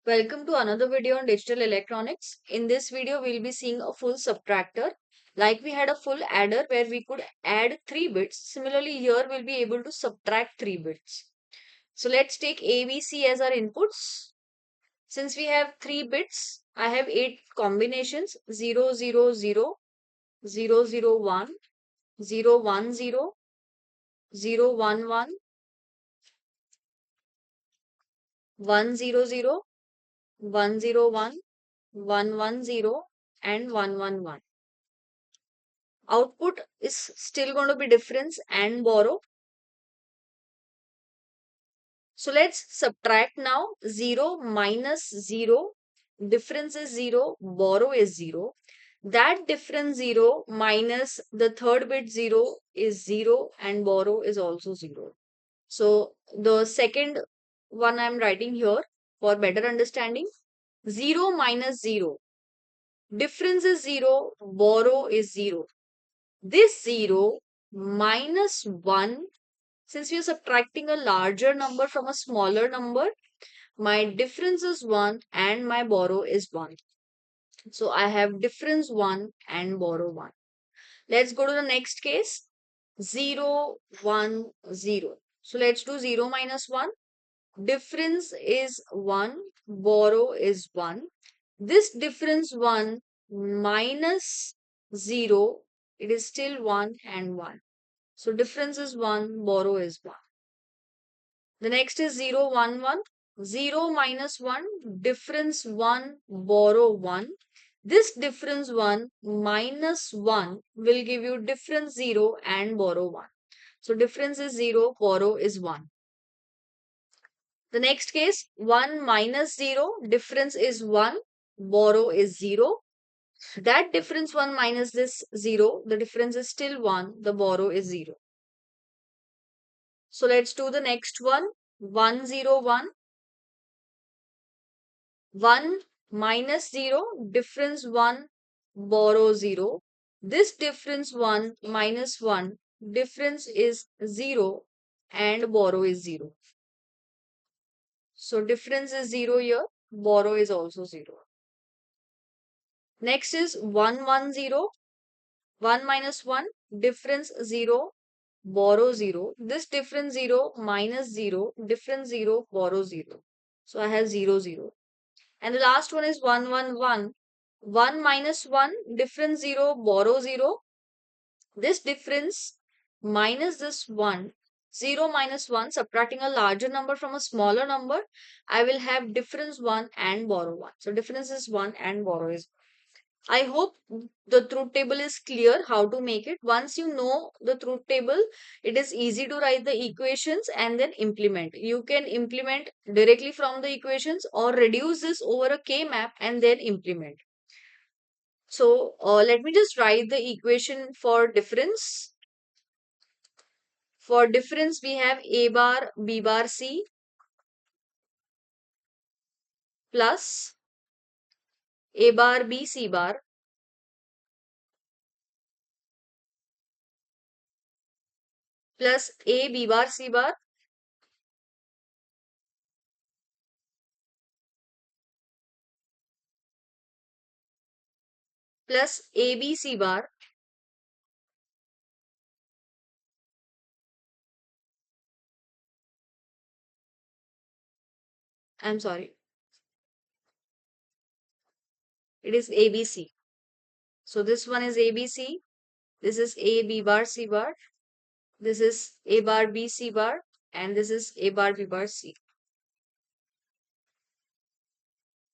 Welcome to another video on digital electronics. In this video, we'll be seeing a full subtractor. Like we had a full adder where we could add 3 bits. Similarly, here we'll be able to subtract 3 bits. So let's take A, B, C as our inputs. Since we have 3 bits, I have 8 combinations 0, 0, 0, 0, 0, 1, 0, 1, 0, 0, 1, 1, 1, 0, 0, 1, 0, 1, 1, 1, 0, and 1, 1, 1. Output is still going to be difference and borrow. So let's subtract now. 0 minus 0. Difference is 0. Borrow is 0. That difference 0 minus the third bit 0 is 0 and borrow is also 0. So the second one I'm writing here for better understanding. 0 minus 0. Difference is 0. Borrow is 0. This 0 minus 1, since we are subtracting a larger number from a smaller number, my difference is 1 and my borrow is 1. So I have difference 1 and borrow 1. Let's go to the next case. 0, 1, 0. So let's do 0 minus 1. Difference is 1, borrow is 1. This difference 1 minus 0, it is still 1 and 1. So difference is 1, borrow is 1. The next is 0, 1, 1. 0 minus 1, difference 1, borrow 1. This difference 1 minus 1 will give you difference 0 and borrow 1. So difference is 0, borrow is 1. The next case, 1 minus 0, difference is 1, borrow is 0. That difference 1 minus this 0, the difference is still 1, the borrow is 0. So let's do the next one. 1, 0, 1. 1 minus 0, difference 1, borrow 0. This difference 1 minus 1, difference is 0 and borrow is 0. So difference is 0 here, borrow is also 0. Next is 1, 1, 0. 1 minus 1, difference 0, borrow 0. This difference 0 minus 0, difference 0, borrow 0. So I have 0, 0. And the last one is 1, 1, 1. 1 minus 1, difference 0, borrow 0. This difference minus this 1, 0 minus 1, subtracting a larger number from a smaller number, I will have difference 1 and borrow 1. So difference is 1 and borrow is 1. I hope the truth table is clear how to make it. Once you know the truth table, it is easy to write the equations and then implement. You can implement directly from the equations or reduce this over a K map and then implement. So let me just write the equation for difference. For difference, we have A bar B bar C plus A bar B C bar plus A B bar C bar plus A B C bar. I'm sorry, it is ABC. So this one is ABC. This is A B bar C bar. This is A bar B C bar. And this is A bar B bar C.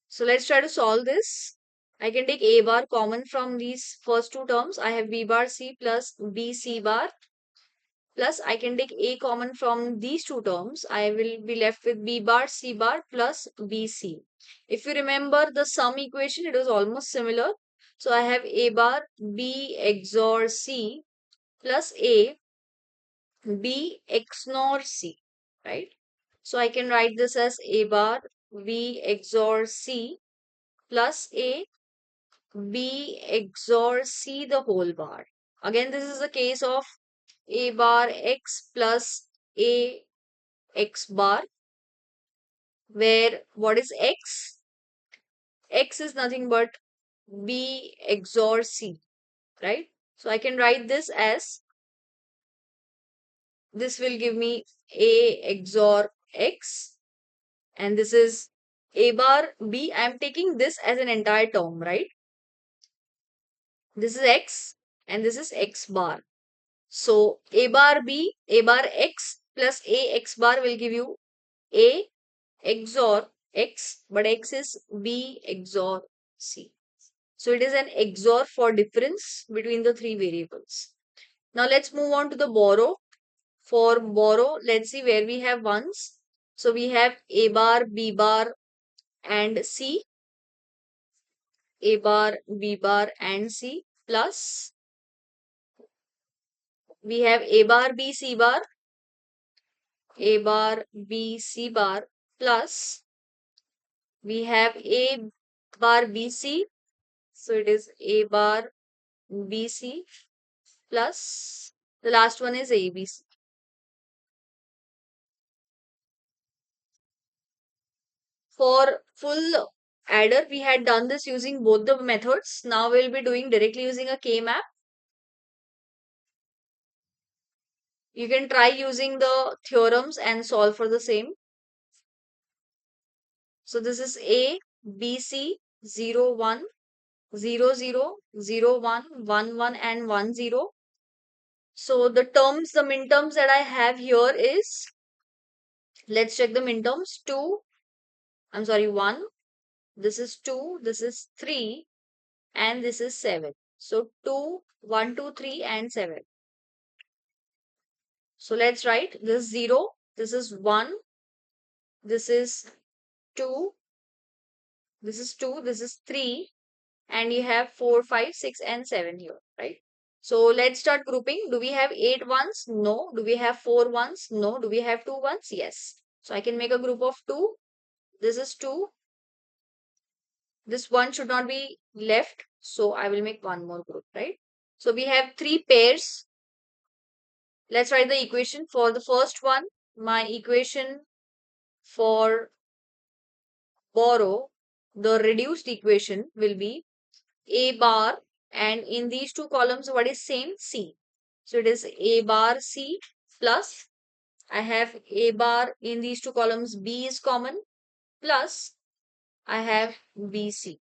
So let's try to solve this. I can take A bar common from these first two terms. I have B bar C plus B C bar. Plus I can take A common from these two terms. I will be left with B bar C bar plus BC. If you remember the sum equation, it was almost similar. So I have A bar B XOR C plus A B XOR C, right? So I can write this as A bar B XOR C plus A B XOR C the whole bar. Again, this is a case of A bar X plus A X bar, where what is X? X is nothing but B XOR C, right? So I can write this as, this will give me A XOR X, and this is A bar B. I am taking this as an entire term, right? This is X and this is X bar. So A bar B, A bar X plus A X bar will give you A XOR X, but X is B XOR C. So it is an XOR for difference between the three variables. Now let's move on to the borrow. For borrow, let's see where we have ones. So we have A bar, B bar and C. A bar, B bar and C, plus we have A bar, B, C bar, A bar, B, C bar, plus we have A bar, B, C. So it is A bar, B, C, plus the last one is A, B, C. For full adder, we had done this using both the methods. Now we'll be doing directly using a K-map. You can try using the theorems and solve for the same. So this is A, B, C, 0, 1, 0, 0, 0, 1, 1, 1 and 1, 0. So the terms, the minterms that I have here is, let's check the minterms. 2, I'm sorry, 1. This is 2, this is 3 and this is 7. So 2, 1, 2, 3 and 7. So let's write this 0, this is 1, this is 2, this is 2, this is 3, and you have 4, 5, 6 and 7 here, right? So let's start grouping. Do we have 8 ones? No. Do we have 4 ones? No. Do we have 2 ones? Yes. So I can make a group of 2. This is 2. This one should not be left. So I will make one more group, right? So we have 3 pairs. Let's write the equation for the first one. My equation for borrow, the reduced equation will be A bar, and in these two columns, what is same? C. So it is A bar C plus, I have A bar in these two columns, B is common, plus I have BC.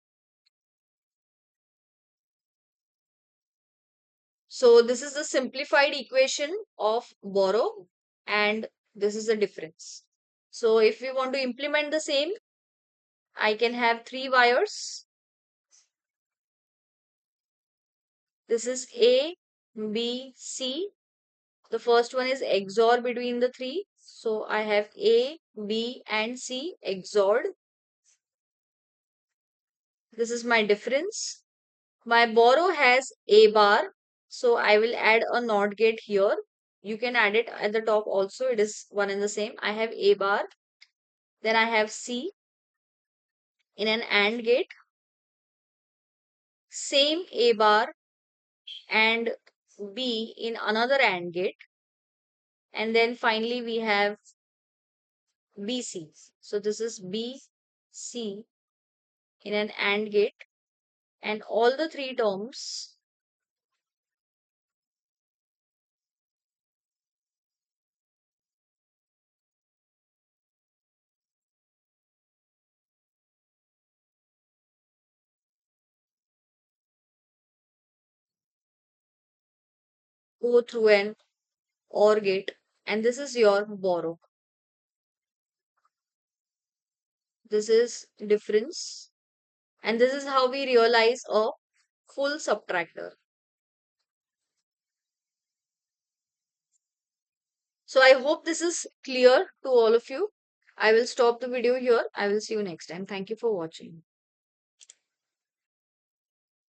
So this is the simplified equation of borrow, and this is the difference. So if we want to implement the same, I can have 3 wires. This is A, B, C. The first one is XOR between the three. So I have A, B and C XORed. This is my difference. My borrow has A bar. So I will add a NOT gate here. You can add it at the top also. It is one and the same. I have A bar. Then I have C in an AND gate. Same A bar and B in another AND gate. And then finally we have BC. So this is BC in an AND gate, and all the three terms go through an OR gate, and this is your borrow. This is difference, and this is how we realize a full subtractor. So I hope this is clear to all of you. I will stop the video here. I will see you next time. Thank you for watching.